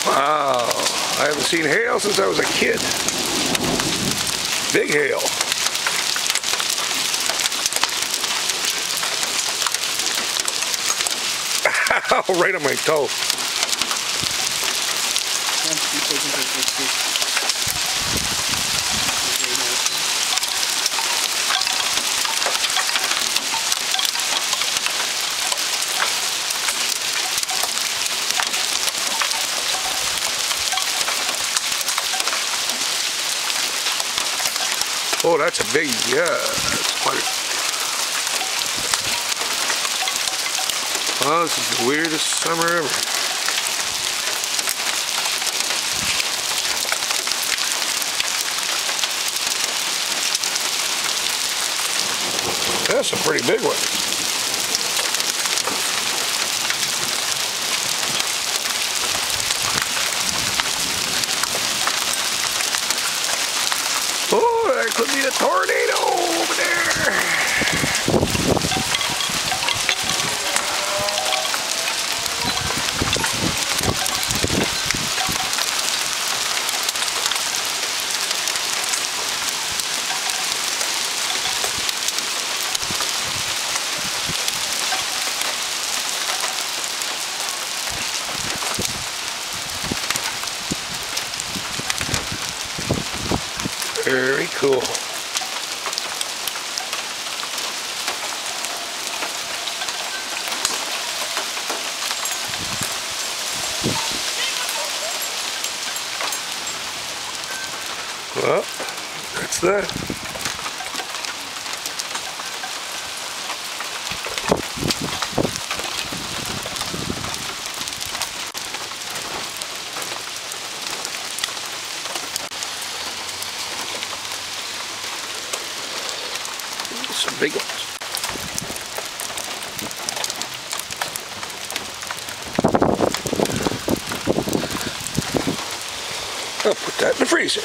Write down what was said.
Wow, I haven't seen hail since I was a kid. Big hail. Ow, right on my toe. Oh, that's a big, yeah, that's quite. Oh, this is the weirdest summer ever. That's a pretty big one. Oh, there could be a tornado over there. Very cool. Well, that's that. Some big ones. I'll put that in the freezer.